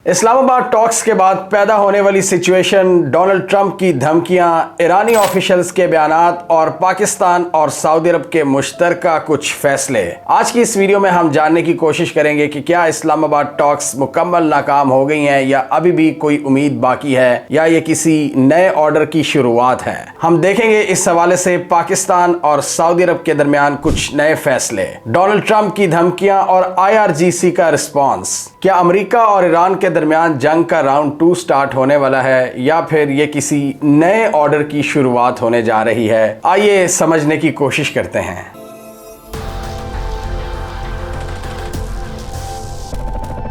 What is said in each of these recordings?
Islamabad talks के बाद पैदा होने वाली सिचुएशन, डोनाल्ड ट्रंप की धमकियां, ईरानी ऑफिशियल्स के बयानात और पाकिस्तान और सऊदी अरब के मुश्तरका कुछ फैसले। आज की इस वीडियो में हम जानने की कोशिश करेंगे कि क्या इस्लामाबाद टॉक्स मुकम्मल नाकाम हो गई हैं या अभी भी कोई उम्मीद बाकी है या ये किसी नए ऑर्डर की शुरुआत है। हम देखेंगे इस हवाले से पाकिस्तान और सऊदी अरब के दरमियान कुछ नए फैसले, डोनाल्ड ट्रंप की धमकियां और IRGC का रिस्पॉन्स। क्या अमेरिका और ईरान के दरमियान जंग का राउंड 2 स्टार्ट होने वाला है या फिर ये किसी नए ऑर्डर की शुरुआत होने जा रही है? आइए समझने की कोशिश करते हैं।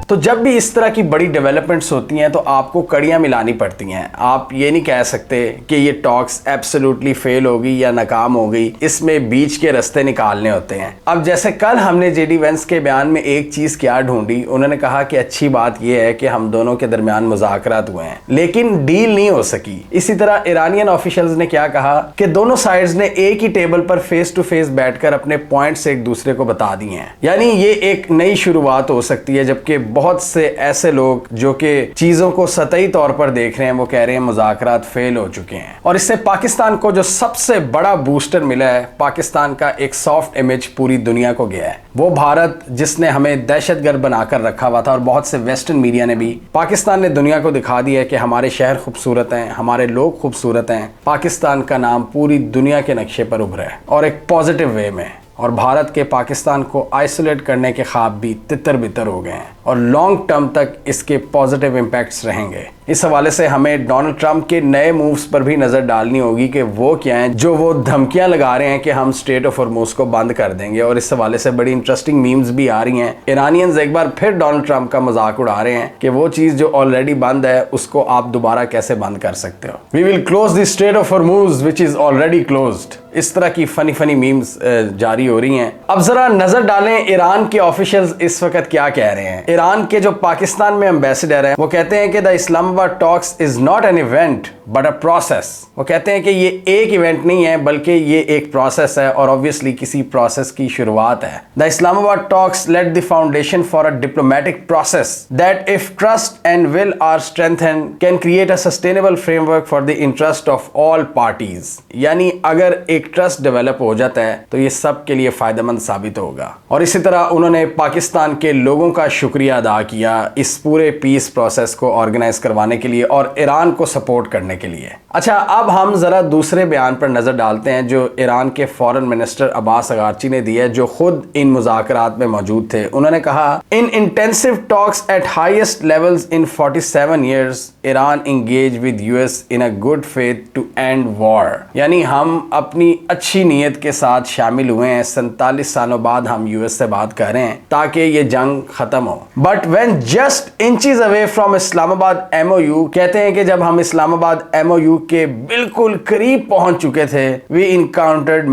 तो जब भी इस तरह की बड़ी डेवलपमेंट्स होती हैं तो आपको कड़ियां मिलानी पड़ती हैं। आप ये नहीं कह सकते कि ये टॉक्स एब्सोल्युटली फेल होगी या नाकाम हो गई, इसमें बीच के रास्ते निकालने होते हैं। अब जैसे कल हमने जेडी वेंस के बयान में एक चीज क्या ढूंढी, उन्होंने कहा कि अच्छी बात यह है कि हम दोनों के दरमियान मुज़ाकरात हुए हैं लेकिन डील नहीं हो सकी। इसी तरह ईरानियन ऑफिशियल्स ने क्या कहा कि दोनों साइड्स ने एक ही टेबल पर फेस टू फेस बैठकर अपने पॉइंट्स एक दूसरे को बता दिए हैं। यानी ये एक नई शुरुआत हो सकती है, जबकि बहुत से ऐसे लोग जो कि चीजों को सतही तौर पर देख रहे हैं वो कह रहे हैं मुज़ाकरात फेल हो चुके हैं। और इससे पाकिस्तान को जो सबसे बड़ा बूस्टर मिला है, पाकिस्तान का एक सॉफ्ट इमेज पूरी दुनिया को गया है। वो भारत जिसने हमें दहशतगर्द बनाकर रखा हुआ था और बहुत से वेस्टर्न मीडिया ने भी, पाकिस्तान ने दुनिया को दिखा दिया है कि हमारे शहर खूबसूरत हैं, हमारे लोग खूबसूरत हैं। पाकिस्तान का नाम पूरी दुनिया के नक्शे पर उभरा है और एक पॉजिटिव वे में। और भारत के पाकिस्तान को आइसोलेट करने के ख्वाब भी तितर बितर हो गए हैं और लॉन्ग टर्म तक इसके पॉजिटिव इम्पैक्ट्स रहेंगे। इस हवाले से हमें डोनाल्ड ट्रंप के नए मूव्स पर भी नजर डालनी होगी कि वो क्या हैं जो वो धमकियां लगा रहे हैं कि हम स्ट्रेट ऑफ हॉर्मुज़ को बंद कर देंगे। और इस हवाले से बड़ी इंटरेस्टिंग मीम्स भी आ रही हैं। ईरानियंस एक बार फिर डोनाल्ड ट्रंप का मजाक उड़ा रहे हैं कि वो चीज जो ऑलरेडी बंद है उसको आप दोबारा कैसे बंद कर सकते हो। We will close the strait of Hormuz which is already closed. इस तरह की फनी मीम्स जारी हो रही हैं। अब जरा नजर डालें ईरान के ऑफिशियल्स इस वक्त क्या कह रहे हैं। ईरान के जो पाकिस्तान में एम्बेसडर हैं वो कहते हैं कि the Islamabad talks is not an event but a process. वो कहते हैं कि ये एक इवेंट नहीं है बल्कि ये एक प्रोसेस है और ऑब्वियसली किसी प्रोसेस की शुरुआत है। The Islamabad talks laid the foundation for a diplomatic process that if trust and will are strengthen can create a sustainable framework for the interest of all parties. यानी अगर एक ट्रस्ट डेवलप हो जाता है तो ये सब के लिए फायदेमंद साबित होगा। और इसी तरह उन्होंने पाकिस्तान के लोगों का शुक्रिया अदा किया इस पूरे पीस प्रोसेस को ऑर्गेनाइज करवाने के लिए और ईरान को सपोर्ट करने के लिए। अच्छा, अब हम जरा दूसरे बयान पर नजर डालते हैं जो ईरान के फॉरेन मिनिस्टर अब्बास अगारची ने दिया है, जो खुद इन मुज़ाकरात में मौजूद थे। उन्होंने कहा, in intensive talks at highest levels in 47 years Iran engage with US in a good faith to end war. यानी हम अपनी अच्छी नीयत के साथ शामिल हुए हैं। 47 सालों बाद हम US से बात कर रहे हैं ताकि ये जंग खत्म हो। But when just inches away from Islamabad MOU, कहते हैं कि जब हम इस्लामाबाद MOU के बिल्कुल करीब पहुंच चुके थे, वी इनकाउंटर्ड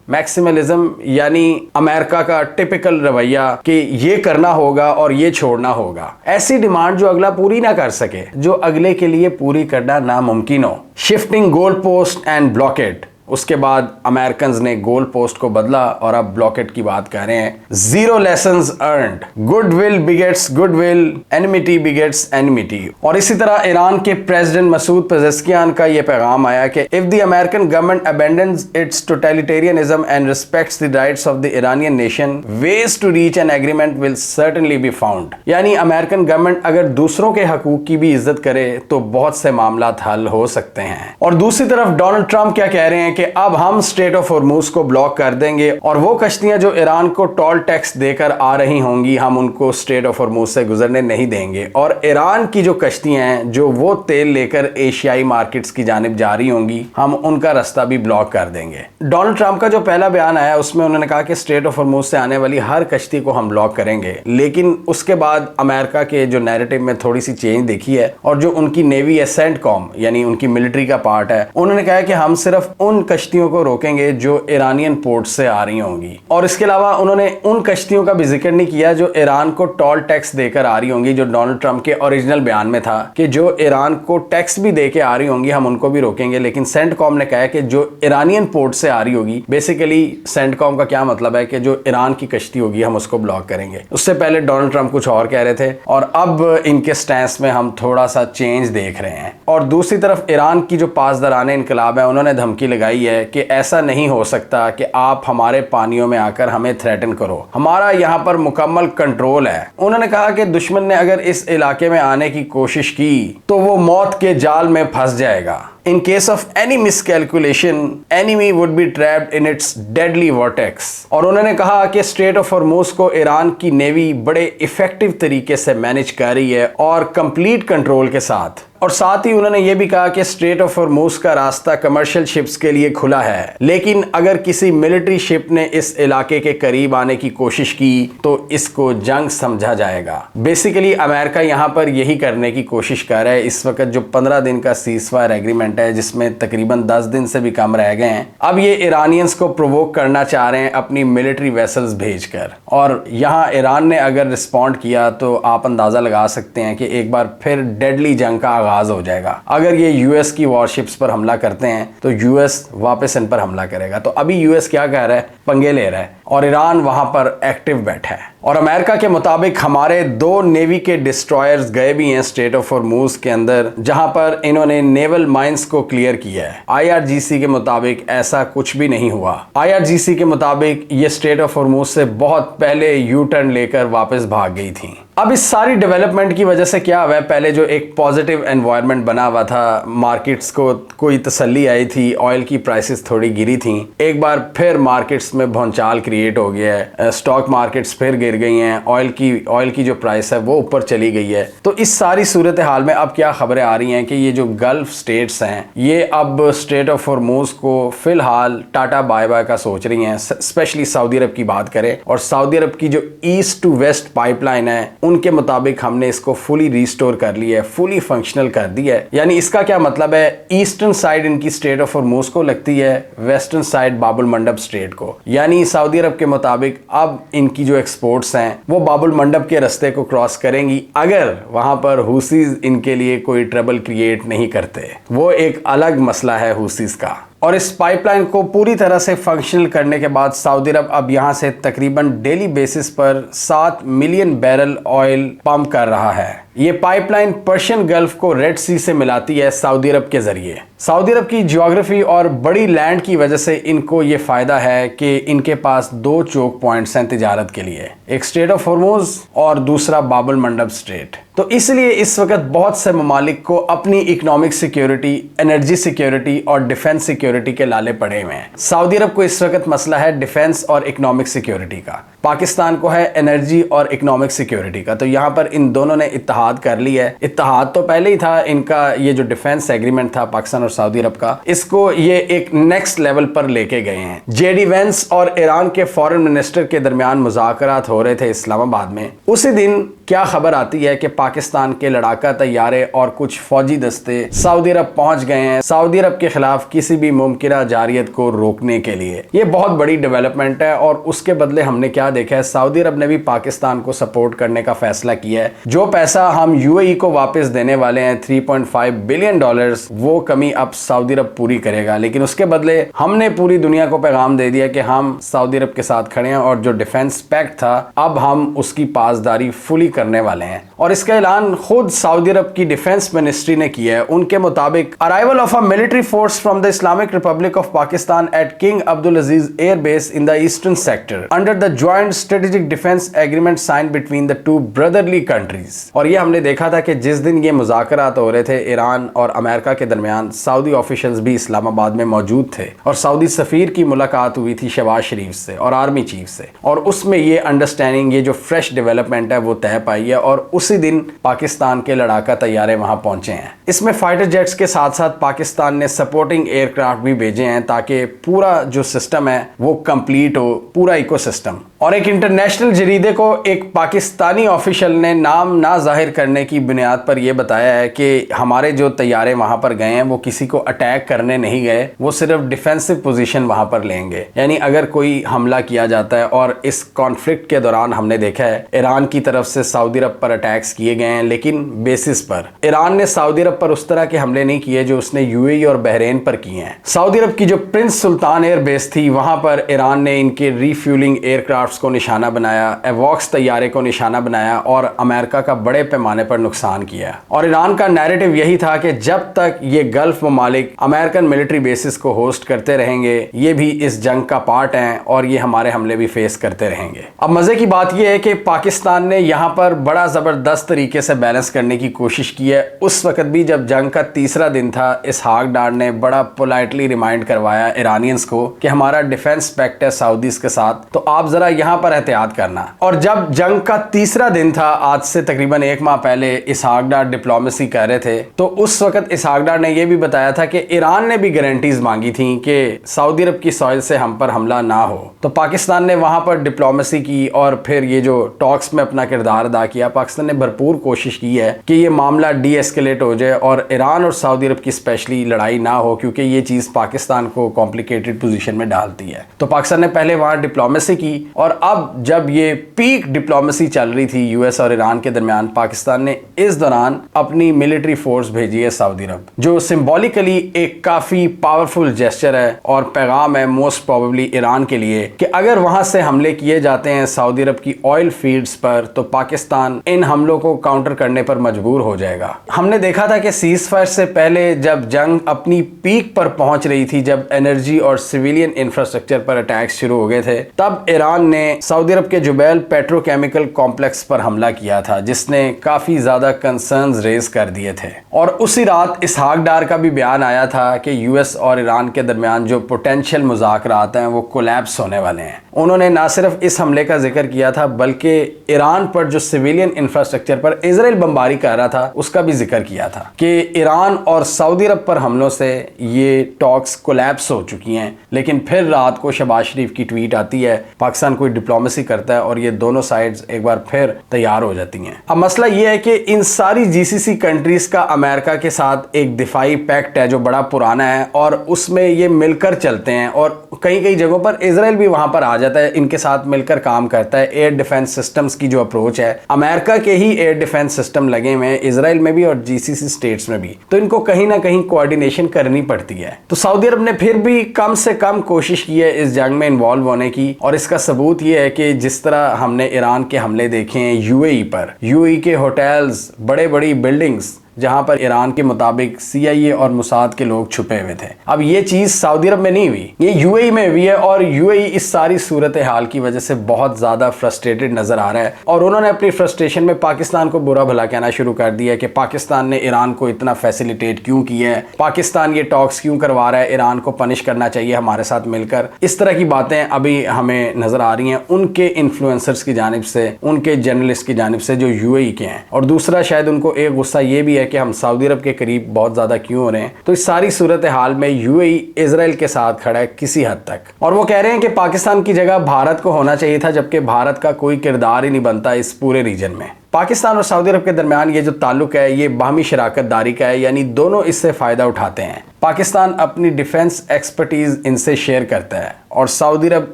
मैक्सिमलिज्म यानी अमेरिका का टिपिकल रवैया कि ये करना होगा और ये छोड़ना होगा। ऐसी डिमांड जो अगला पूरी ना कर सके, जो अगले के लिए पूरी करना नामुमकिन हो। Shifting goal post and blockade. उसके बाद अमेरिकन्स ने गोल पोस्ट को बदला और अब ब्लॉकेट की बात कर रहे हैं। 0 lessons earned, goodwill begets goodwill, enmity begets enmity. और इसी तरह ईरान के प्रेसिडेंट मसूद पेजेश्कियान का यह पैगाम आया कि if the American government abandons its totalitarianism and respects the rights of the Iranian nation, ways to reach an agreement will certainly be found. यानी अमेरिकन गवर्नमेंट अगर दूसरों के हकूक की भी इज्जत करे तो बहुत से मामला हल हो सकते हैं। और दूसरी तरफ डोनाल्ड ट्रंप क्या कह रहे हैं कि अब हम स्ट्रेट ऑफ हॉर्मुज़ को ब्लॉक कर देंगे और वो कश्तियां जो ईरान को टोल टैक्स देकर आ रही होंगी, हम उनको स्ट्रेट ऑफ हॉर्मुज़ से गुजरने नहीं देंगे। और ईरान की जो कश्तियां हैं जो वो तेल लेकर एशियाई मार्केट्स की जानिब जा रही होंगी, हम उनका रास्ता भी ब्लॉक कर देंगे। डोनाल्ड ट्रंप का जो पहला बयान आया उसमें उन्होंने कहा कि स्ट्रेट ऑफ हॉर्मुज़ से आने वाली हर कश्ती को हम ब्लॉक करेंगे। लेकिन उसके बाद अमेरिका के जो नैरेटिव में थोड़ी सी चेंज देखी है और जो उनकी नेवी एसेंट कॉम यानी उनकी मिलिट्री का पार्ट है, उन्होंने कहा कि हम सिर्फ उन कश्तियों को रोकेंगे जो ईरानियन पोर्ट से आ रही होंगी। और इसके अलावा उन्होंने उन कश्तियों का भी जिक्र नहीं किया जो ईरान को टोल टैक्स देकर आ रही होंगी, जो डोनाल्ड ट्रंप के ओरिजिनल बयान में था कि जो ईरान को टैक्स भी देके आ रही होंगी हम उनको भी रोकेंगे। लेकिन सेंटकॉम ने कहा है कि जो ईरानियन पोर्ट से आ रही होगी, बेसिकली सेंटकॉम का क्या मतलब है कि जो ईरान की कश्ती होगी हम उसको ब्लॉक करेंगे। उससे पहले डोनाल्ड ट्रंप कुछ और कह रहे थे और अब इनके स्टैंस में हम थोड़ा सा चेंज देख रहे हैं। और दूसरी तरफ ईरान की जो पासदारान इनकलाब है उन्होंने धमकी लगाई है कि ऐसा नहीं हो सकता कि आप हमारे पानियों में आकर हमें थ्रेटन करो, हमारा यहाँ पर मुकम्मल कंट्रोल है। उन्होंने कहा कि दुश्मन ने अगर इस इलाके में आने की कोशिश की तो वो मौत के जाल में फंस जाएगा। In case of any miscalculation, enemy would be trapped in its deadly vortex। और उन्होंने कहा कि स्ट्रेट ऑफ हॉर्मूज को ईरान की नेवी बड़े इफेक्टिव तरीके से मैनेज कर रही है और कंप्लीट कंट्रोल के साथ। और साथ ही उन्होंने ये भी कहा कि स्ट्रेट ऑफ हॉर्मूज का रास्ता कमर्शियल शिप्स के लिए खुला है, लेकिन अगर किसी मिलिट्री शिप ने इस इलाके के करीब आने की कोशिश की तो इसको जंग समझा जाएगा। बेसिकली अमेरिका यहाँ पर यही करने की कोशिश कर रहा है। इस वक्त जो 15 दिन का सीजफायर एग्रीमेंट है जिसमें तकरीबन 10 दिन से भी कम रह गए हैं, अब ये ईरानियंस को प्रोवोक करना चाह रहे हैं अपनी मिलिट्री वेसल्स भेजकर। और यहाँ ईरान ने अगर रिस्पॉन्ड किया तो आप अंदाजा लगा सकते हैं कि एक बार फिर डेडली जंग का आगाज हो जाएगा। अगर ये यूएस की वॉरशिप्स पर हमला करते हैं तो यूएस वापस इन पर हमला करेगा। तो अभी यूएस क्या कह रहा है, पंगे ले रहा है और ईरान वहां पर एक्टिव बैठा है। और अमेरिका के मुताबिक हमारे 2 नेवी के डिस्ट्रॉयर्स गए भी हैं स्ट्रेट ऑफ हॉर्मूज के अंदर, जहां पर इन्होंने नेवल माइंस को क्लियर किया है। आईआरजीसी के मुताबिक ऐसा कुछ भी नहीं हुआ। आईआरजीसी के मुताबिक ये स्ट्रेट ऑफ हॉर्मूज से बहुत पहले यू टर्न लेकर वापस भाग गई थी। अब इस सारी डेवलपमेंट की वजह से क्या हुआ है, पहले जो एक पॉजिटिव एनवायरनमेंट बना हुआ था, मार्केट्स को कोई तसल्ली आई थी, ऑयल की प्राइसेस थोड़ी गिरी थी, एक बार फिर मार्केट्स में भौचाल क्रिएट हो गया है, स्टॉक मार्केट्स फिर गिर गई हैं, ऑयल की जो प्राइस है वो ऊपर चली गई है। तो इस सारी सूरत हाल में अब क्या खबरें आ रही हैं कि ये जो गल्फ स्टेट्स हैं ये अब स्ट्रेट ऑफ हॉर्मूज को फिलहाल टाटा बाय बाय का सोच रही हैं। स्पेशली सऊदी अरब की बात करें और सऊदी अरब की जो ईस्ट टू वेस्ट पाइपलाइन है उनके मुताबिक हमने इसको फुली रिस्टोर कर लिया है, फुली फंक्शनल कर दिया है। यानी इसका क्या मतलब है, ईस्टर्न साइड इनकी स्ट्रेट ऑफ हॉर्मूज को लगती है, वेस्टर्न साइड बाबुल मंडब स्ट्रेट को। यानी सऊदी अरब के मुताबिक अब इनकी जो एक्सपोर्ट्स हैं वो बाबुल मंडब के रास्ते को क्रॉस करेंगी अगर वहां पर हुसीज इनके लिए कोई ट्रबल क्रिएट नहीं करते। वो एक अलग मसला है हुसीज का। और इस पाइपलाइन को पूरी तरह से फंक्शनल करने के बाद सऊदी अरब अब यहां से तकरीबन डेली बेसिस पर 7 मिलियन बैरल ऑयल पंप कर रहा है। ये पाइपलाइन पर्शियन गल्फ को रेड सी से मिलाती है सऊदी अरब के जरिए। सऊदी अरब की ज्योग्राफी और बड़ी लैंड की वजह से इनको ये फायदा है कि इनके पास 2 चोक पॉइंट्स हैं तिजारत के लिए, एक स्ट्रेट ऑफ हॉर्मूज और दूसरा बाबुल मंडब स्ट्रेट। तो इसलिए इस वक्त बहुत से ममालिक को अपनी इकोनॉमिक सिक्योरिटी, एनर्जी सिक्योरिटी और डिफेंस सिक्योरिटी के लाले पड़े हुए हैं। सऊदी अरब को इस वक्त मसला है डिफेंस और इकोनॉमिक सिक्योरिटी का, पाकिस्तान को है एनर्जी और इकोनॉमिक सिक्योरिटी का। तो यहाँ पर इन दोनों ने इत्तेहाद कर लिया है। इत्तेहाद तो पहले ही था इनका, ये जो डिफेंस एग्रीमेंट था पाकिस्तान और सऊदी अरब का, इसको ये एक नेक्स्ट लेवल पर लेके गए हैं। जेडी वेंस और ईरान के फॉरेन मिनिस्टर के दरमियान मुज़ाकरात हो रहे थे इस्लामाबाद में। उसी दिन क्या खबर आती है कि पाकिस्तान के लड़ाका तैयारे और कुछ फौजी दस्ते सऊदी अरब पहुंच गए हैं सऊदी अरब के खिलाफ किसी भी मुमकिना जारियत को रोकने के लिए। ये बहुत बड़ी डेवलपमेंट है और उसके बदले हमने क्या देखा है, सऊदी अरब ने भी पाकिस्तान को सपोर्ट करने का फैसला किया है। जो पैसा हम यूएई को वापस देने वाले हैं 3.5 बिलियन डॉलर्स, वो कमी अब सऊदी अरब पूरी करेगा। लेकिन उसके बदले हमने पूरी दुनिया को पैगाम दे दिया कि हम सऊदी अरब के साथ खड़े हैं और जो डिफेंस पैक्ट था अब हम उसकी पासदारी फुली करने वाले हैं। और इसका ऐलान खुद सऊदी अरब की डिफेंस मिनिस्ट्री ने किया है। उनके मुताबिक arrival of a military force from the Islamic Republic of Pakistan at King Abdul Aziz Air Base in the eastern sector under the joint strategic defence agreement signed between the 2 brotherly countries. और ये हमने देखा था कि जिस दिन ये मुज़ाकरात हो रहे थे ईरान और अमेरिका के दरमियान, सऊदी ऑफिशियल्स भी इस्लामाबाद में मौजूद थे और सऊदी सफीर की मुलाकात हुई थी शहबाज शरीफ से और आर्मी चीफ से। और उसमें ये अंडरस्टैंडिंग, ये जो फ्रेश डेवलपमेंट है वो तय पाई है और उसी दिन पाकिस्तान के लड़ाका तैयारे वहां पहुंचे हैं। इसमें फाइटर जेट्स के साथ साथ पाकिस्तान ने सपोर्टिंग एयरक्राफ्ट भी भेजे हैं ताकि पूरा जो सिस्टम है वो कंप्लीट हो, पूरा इकोसिस्टम। और एक इंटरनेशनल जरीदे को एक पाकिस्तानी ऑफिशियल ने नाम ना जाहिर करने की बुनियाद पर यह बताया है कि हमारे जो तैयारे वहां पर गए हैं वो किसी को अटैक करने नहीं गए, वो सिर्फ डिफेंसिव पोजीशन वहां पर लेंगे। यानी अगर कोई हमला किया जाता है, और इस कॉन्फ्लिक्ट के दौरान हमने देखा है ईरान की तरफ से सऊदी अरब पर अटैक्स किए गए हैं, लेकिन बेसिस पर ईरान ने सऊदी अरब पर उस तरह के हमले नहीं किए जो उसने यूएई और बहरेन पर किए हैं। सऊदी अरब की जो प्रिंस सुल्तान एयर बेस थी वहां पर ईरान ने इनके रीफ्यूलिंग एयरक्राफ्ट्स को निशाना बनाया, एवॉक्स तैयारे को निशाना बनाया और अमेरिका का बड़े पैमाने पर नुकसान किया। और ईरान का नैरेटिव यही था कि जब तक ये गल्फ ममालिक अमेरिकन मिलिट्री बेसिस को होस्ट करते रहेंगे, ये भी इस जंग का पार्ट हैं और ये हमारे हमले भी फेस करते रहेंगे। अब मजे की बात यह है कि पाकिस्तान ने यहां पर बड़ा जबरदस्त तरीके से बैलेंस करने की कोशिश की है। उस वक्त भी जब जंग का तीसरा दिन था, इसहाक डार ने बड़ा पोलाइटली रिमाइंड करवाया ईरानियंस को कि हमारा डिफेंस पैक्ट है सऊदीज के साथ, तो आप जरा यहां पर एहतियात करना। और जब जंग का तीसरा दिन था, आज से तकरीबन 1 माह पहले इसहाक डार डिप्लोमेसी कर रहे थे, तो उस वक्त इसहाक डार ने यह भी बताया था कि ईरान ने भी गारंटीज मांगी थी कि सऊदी अरब की सॉइल से हम पर हमला ना हो। तो पाकिस्तान ने वहां पर डिप्लोमेसी की और फिर ये जो टॉक्स में अपना किरदार अदा किया। पाकिस्तान ने भरपूर कोशिश की है कि ये मामला डी एस्केलेट हो जाए और ईरान और सऊदी अरब की स्पेशली लड़ाई ना हो, क्योंकि ये चीज पाकिस्तान को कॉम्प्लिकेटेड पोजीशन में डालती है। तो पाकिस्तान ने पहले वहां डिप्लोमेसी की, और अब जब ये पीक डिप्लोमेसी चल रही थी यूएस और ईरान के दरमियान, पाकिस्तान ने इस दौरान अपनी मिलिट्री फोर्स भेजी है सऊदी अरब, जो सिंबॉलिकली एक काफी पावरफुल जेस्चर है और पैगाम है मोस्ट प्रोबेबली ईरान के लिए कि अगर वहां से हमले किए जाते हैं सऊदी अरब की ऑयल फील्ड्स पर, तो पाकिस्तान इन हमलों को काउंटर करने पर मजबूर हो जाएगा। हमने देखा था कि सीज फायर से पहले जब जंग अपनी पीक पर पहुंच रही थी, जब एनर्जी और सिविलियन इंफ्रास्ट्रक्चर पर अटैक्स शुरू हो गए थे, तब ईरान ने सऊदी अरब के जुबैल पेट्रोकेमिकल कॉम्प्लेक्स पर हमला किया था, जिसने काफी ज्यादा कंसर्न्स रेज कर दिए थे। और उसी रात इसहाक डार का भी बयान आया था कि यूएस और ईरान के दरमियान जो पोटेंशियल मुज़ाकरात हैं वो कोलैप्स होने वाले हैं। उन्होंने ना सिर्फ इस हमले का जिक्र किया था, बल्कि ईरान पर जो सिविलियन इंफ्रास्ट्रक्चर पर इजराइल बमबारी कर रहा था उसका भी जिक्र किया था कि ईरान और सऊदी अरब पर हमलों से ये टॉक्स कोलैप्स हो चुकी हैं। लेकिन फिर रात को शहबाज शरीफ की ट्वीट आती है, पाकिस्तान कोई डिप्लोमेसी करता है और ये दोनों साइड्स एक बार फिर तैयार हो जाती हैं। अब मसला ये है कि इन सारी जीसीसी कंट्रीज का अमेरिका के साथ एक दिफाई पैक्ट है जो बड़ा पुराना है, और उसमें ये मिलकर चलते हैं, और कई कई जगहों पर इजराइल भी वहां पर आ जाता है, इनके साथ मिलकर काम करता है। एयर डिफेंस सिस्टम्स की जो अप्रोच है, अमेरिका के ही एयर डिफेंस सिस्टम लगे हुए हैं इजराइल में भी और जीसीसी स्टेट्स में भी, तो इनको कहीं ना कहीं कोऑर्डिनेशन करनी पड़ती है। तो सऊदी अरब ने फिर भी कम से कम कोशिश की है इस जंग में इन्वॉल्व होने की, और इसका सबूत ये है कि जिस तरह हमने ईरान के हमले देखे हैं यूएई पर, यूएई के होटल्स, बड़े बड़ी बिल्डिंग्स जहां पर ईरान के मुताबिक सीआईए और मुसाद के लोग छुपे हुए थे। अब ये चीज सऊदी अरब में नहीं हुई, ये यूएई में हुई है, और यूएई इस सारी सूरत हाल की वजह से बहुत ज्यादा फ्रस्ट्रेटेड नजर आ रहा है, और उन्होंने अपनी फ्रस्ट्रेशन में पाकिस्तान को बुरा भला कहना शुरू कर दिया कि पाकिस्तान ने ईरान को इतना फैसिलिटेट क्यों किया है, पाकिस्तान ये टॉक्स क्यों करवा रहा है, ईरान को पनिश करना चाहिए हमारे साथ मिलकर। इस तरह की बातें अभी हमें नजर आ रही हैं उनके इन्फ्लुएंसर्स की जानिब से, उनके जर्नलिस्ट की जानिब से जो यूएई के हैं। और दूसरा शायद उनको एक गुस्सा ये भी है कि हम सऊदी अरब के करीब बहुत ज्यादा क्यों हो रहे हैं। तो इस सारी सूरत हाल में यूएई इजराइल के साथ खड़ा है किसी हद तक, और वो कह रहे हैं कि पाकिस्तान की जगह भारत को होना चाहिए था, जबकि भारत का कोई किरदार ही नहीं बनता इस पूरे रीजन में। पाकिस्तान और सऊदी अरब के दरमियान ये जो ताल्लुक है ये बाहमी शराकत दारी का है, यानी दोनों इससे फायदा उठाते हैं। पाकिस्तान अपनी डिफेंस एक्सपर्टीज इनसे शेयर करता है और सऊदी अरब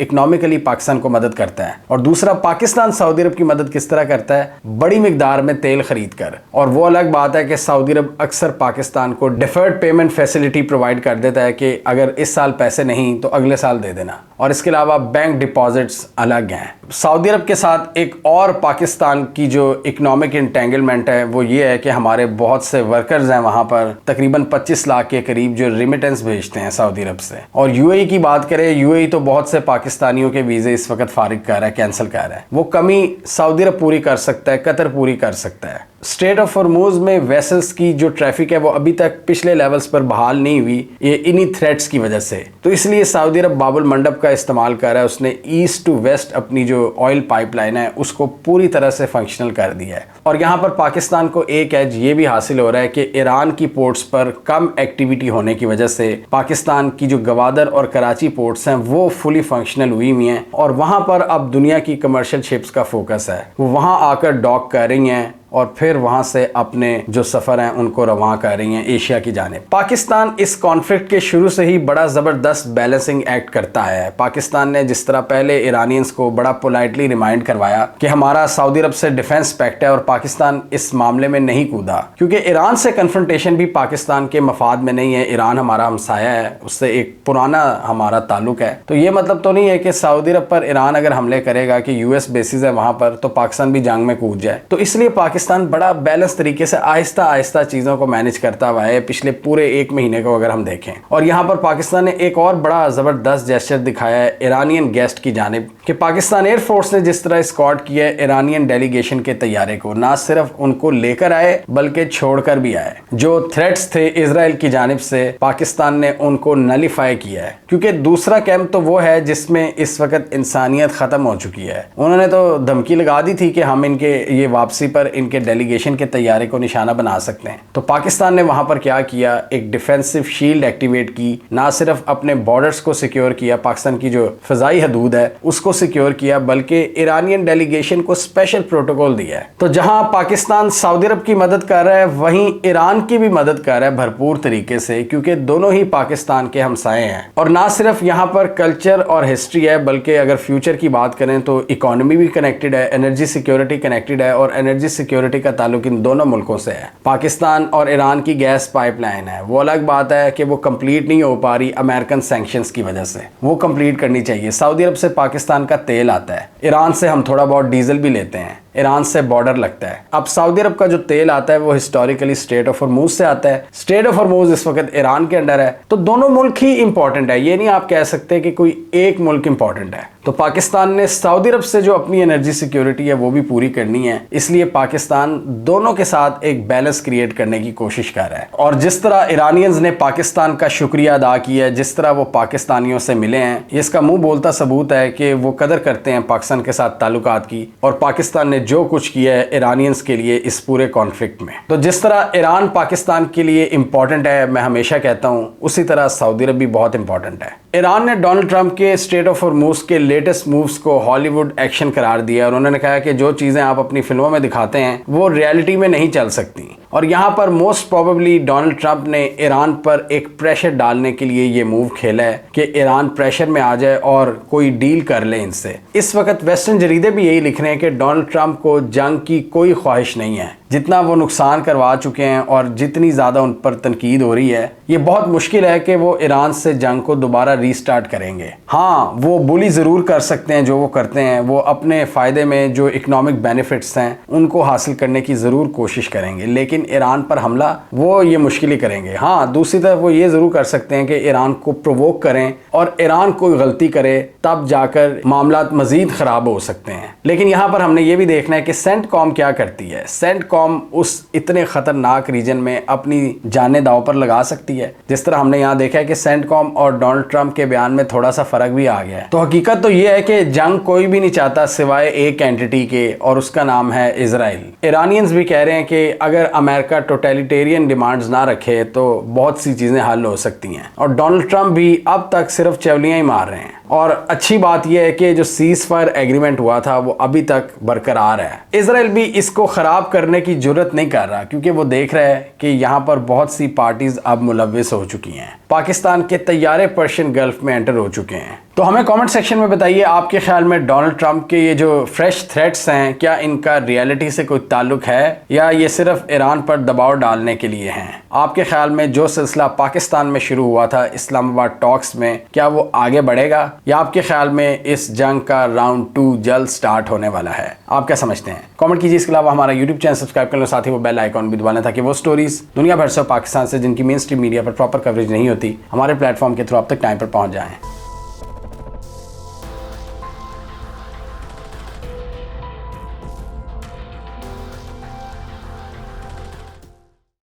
इकोनॉमिकली पाकिस्तान को मदद करता है। और दूसरा, पाकिस्तान सऊदी अरब की मदद किस तरह करता है, बड़ी मिकदार में तेल खरीद कर। और वो अलग बात है कि सऊदी अरब अक्सर पाकिस्तान को डिफर्ड पेमेंट फैसिलिटी प्रोवाइड कर देता है कि अगर इस साल पैसे नहीं तो अगले साल दे देना, और इसके अलावा बैंक डिपॉजिट्स अलग हैं। सऊदी अरब के साथ एक और पाकिस्तान की जो इकोनॉमिक इंटेंगलमेंट है वो ये है कि हमारे बहुत से वर्कर्स हैं वहां पर, तकरीबन 25 लाख के करीब जो रिमिटेंस भेजते हैं सऊदी अरब से। और यूएई की बात करें, यूएई तो बहुत से पाकिस्तानियों के वीजे इस वक्त फारिग कर रहा है, कैंसिल कर रहा है। वो कमी सऊदी अरब पूरी कर सकता है, कतर पूरी कर सकता है। स्ट्रेट ऑफ हॉर्मुज में वेसल्स की जो ट्रैफिक है वो अभी तक पिछले लेवल्स पर बहाल नहीं हुई, ये इन्हीं थ्रेट्स की वजह से। तो इसलिए सऊदी अरब बाबुल मंडप का इस्तेमाल कर रहा है, उसने ईस्ट टू वेस्ट अपनी जो जो ऑयल पाइपलाइन है उसको पूरी तरह से फंक्शनल कर दिया है। और यहाँ पर पाकिस्तान को एक एज ये भी हासिल हो रहा है कि ईरान की पोर्ट्स पर कम एक्टिविटी होने की वजह से पाकिस्तान की जो गवादर और कराची पोर्ट्स हैं वो फुली फंक्शनल हुई हुई हैं और वहाँ पर अब दुनिया की कमर्शियल शिप्स का फोकस है। वो वहाँ आकर डॉक कर रही हैं और फिर वहां से अपने जो सफ़र हैं उनको रवां कर रही हैं एशिया की जानिब। पाकिस्तान इस कॉन्फ्लिक्ट के शुरू से ही बड़ा ज़बरदस्त बैलेंसिंग एक्ट करता है। पाकिस्तान ने जिस तरह पहले ईरानियंस को बड़ा पोलाइटली रिमाइंड करवाया कि हमारा सऊदी अरब से डिफेंस पैक्ट है और पाकिस्तान इस मामले में नहीं कूदा, क्योंकि ईरान से कन्फ्रंटेशन भी पाकिस्तान के मफाद में नहीं है। ईरान हमारा हमसाया है, उससे एक पुराना हमारा ताल्लुक है। तो ये मतलब तो नहीं है कि सऊदी अरब पर ईरान अगर हमले करेगा कि यूएस बेसिस है वहां पर तो पाकिस्तान भी जंग में कूद जाए। तो इसलिए पाकिस्तान बड़ा बैलेंस तरीके से आहिस्ता आहिस्ता चीजों को मैनेज करता हुआ है पिछले पूरे एक महीने को अगर हम देखें। और यहाँ पर पाकिस्तान ने एक और बड़ा जबरदस्त जेस्चर दिखाया है ईरानियन गेस्ट की जानिब कि पाकिस्तान एयरफोर्स ने जिस तरह स्कॉट किया है ईरानियन डेलीगेशन के तैयारे को, ना सिर्फ उनको लेकर आए बल्कि छोड़कर भी आए। जो थ्रेट्स थे इजराइल की जानिब से पाकिस्तान ने उनको नलीफाई किया है, क्योंकि दूसरा कैंप तो वो है जिसमें इस वक्त इंसानियत खत्म हो चुकी है। उन्होंने तो धमकी लगा दी थी कि हम इनके ये वापसी पर इनके डेलीगेशन के तैयारे को निशाना बना सकते हैं। तो पाकिस्तान ने वहां पर क्या किया, एक डिफेंसिव शील्ड एक्टिवेट की, ना सिर्फ अपने बॉर्डर्स को सिक्योर किया, पाकिस्तान की जो फिजाई हदूद है उसको सिक्योर किया, बल्कि ईरानियन डेलीगेशन को स्पेशल प्रोटोकॉल दिया है। तो जहां पाकिस्तान सऊदी अरब की मदद कर रहा है वहीं ईरान की भी मदद कर रहा है भरपूर तरीके से, क्योंकि दोनों ही पाकिस्तान के हमसाए हैं। और ना सिर्फ यहाँ पर कल्चर और हिस्ट्री है, बल्कि अगर फ्यूचर की बात करें तो इकोनॉमी भी कनेक्टेड है, एनर्जी सिक्योरिटी कनेक्टेड है और एनर्जी सिक्योरिटी का ताल्लुक इन दोनों मुल्कों से है। पाकिस्तान और ईरान की गैस पाइपलाइन है, वो अलग बात है कि वो कंप्लीट नहीं हो पा रही अमेरिकन सैंक्शंस की वजह से, वो कंप्लीट करनी चाहिए। सऊदी अरब से पाकिस्तान का तेल आता है, ईरान से हम थोड़ा बहुत डीजल भी लेते हैं, ईरान से बॉर्डर लगता है। अब सऊदी अरब का जो तेल आता है वो हिस्टोरिकली स्ट्रेट ऑफ हॉर्मूज से आता है। स्ट्रेट ऑफ हॉर्मूज इस वक्त ईरान के अंडर है, तो दोनों मुल्क ही इंपॉर्टेंट है। ये नहीं आप कह सकते कि कोई एक मुल्क इंपॉर्टेंट है। तो पाकिस्तान ने सऊदी अरब से जो अपनी एनर्जी सिक्योरिटी है वो भी पूरी करनी है, इसलिए पाकिस्तान दोनों के साथ एक बैलेंस क्रिएट करने की कोशिश कर रहा है। और जिस तरह ईरानियंस ने पाकिस्तान का शुक्रिया अदा किया है, जिस तरह वो पाकिस्तानियों से मिले हैं, इसका मुंह बोलता सबूत है कि वो कदर करते हैं पाकिस्तान के साथ ताल्लुकात की। और पाकिस्तान ने जो कुछ किया है ईरानियंस के लिए इस पूरे कॉन्फ्लिक्ट में, तो जिस तरह ईरान पाकिस्तान के लिए इंपॉर्टेंट है, मैं हमेशा कहता हूं, उसी तरह सऊदी अरब भी बहुत इंपॉर्टेंट है। ईरान ने डोनाल्ड ट्रंप के स्ट्रेट ऑफ हॉर्मूज के लेटेस्ट मूव्स को हॉलीवुड एक्शन करार दिया और उन्होंने कहा कि जो चीजें आप अपनी फिल्मों में दिखाते हैं वो रियलिटी में नहीं चल सकती। और यहाँ पर मोस्ट प्रोबेबली डोनाल्ड ट्रंप ने ईरान पर एक प्रेशर डालने के लिए ये मूव खेला है कि ईरान प्रेशर में आ जाए और कोई डील कर ले इनसे। इस वक्त वेस्टर्न जरीदे भी यही लिख रहे हैं कि डोनाल्ड ट्रंप को जंग की कोई ख्वाहिश नहीं है। जितना वो नुकसान करवा चुके हैं और जितनी ज़्यादा उन पर तनकीद हो रही है, ये बहुत मुश्किल है कि वो ईरान से जंग को दोबारा रीस्टार्ट करेंगे। हाँ, वो बुली ज़रूर कर सकते हैं जो वो करते हैं, वो अपने फ़ायदे में जो इकोनॉमिक बेनिफिट्स हैं उनको हासिल करने की ज़रूर कोशिश करेंगे, लेकिन ईरान पर हमला वो ये मुश्किल ही करेंगे। हाँ, दूसरी तरफ वो ये ज़रूर कर सकते हैं कि ईरान को प्रोवोक करें और ईरान कोई गलती करे, तब जाकर मामला मज़ीद ख़राब हो सकते हैं। लेकिन यहाँ पर हमने ये भी देखना है कि सेंटकॉम क्या करती है। सेंटकॉम उस इतने खतरनाक रीजन में अपनी जानें दांव पर लगा सकती है। जिस तरह हमने यहाँ देखा है कि सेंटकॉम और डोनाल्ड ट्रंप के बयान में थोड़ा सा फर्क भी आ गया है। तो हकीकत तो ये है कि जंग कोई भी नहीं चाहता सिवाय एक एंटिटी के, और उसका नाम है इजराइल। ईरानियंस भी कह रहे हैं कि अगर अमेरिका टोटलिटेरियन डिमांड्स ना रखे तो बहुत सी चीजें हल हो सकती हैं। और डोनाल्ड ट्रंप भी अब तक सिर्फ चवलियां ही मार रहे हैं। और अच्छी बात यह है कि जो सीज फायर एग्रीमेंट हुआ था वो अभी तक बरकरार है। इजराइल भी इसको खराब करने की जरूरत नहीं कर रहा, क्योंकि वो देख रहा है कि यहाँ पर बहुत सी पार्टीज अब मुलविस हो चुकी हैं। पाकिस्तान के तैयारे पर्शियन गल्फ में एंटर हो चुके हैं। तो हमें कमेंट सेक्शन में बताइए, आपके ख्याल में डोनाल्ड ट्रंप के ये जो फ्रेश थ्रेट्स हैं, क्या इनका रियलिटी से कोई ताल्लुक है या ये सिर्फ ईरान पर दबाव डालने के लिए हैं? आपके ख्याल में जो सिलसिला पाकिस्तान में शुरू हुआ था इस्लामाबाद टॉक्स में, क्या वो आगे बढ़ेगा या आपके ख्याल में इस जंग का राउंड 2 जल्द स्टार्ट होने वाला है? आप क्या समझते हैं? कमेंट कीजिए। इसके अलावा हमारा यूट्यूब चैनल सब्सक्राइब कर लो, साथ ही वो बेल आइकॉन भी दबा लें ताकि वो स्टोरीज दुनिया भर से पाकिस्तान से जिनकी मेन स्ट्रीम मीडिया पर प्रॉपर कवरेज नहीं होती, हमारे प्लेटफॉर्म के थ्रू आप तक टाइम पर पहुंच जाएं।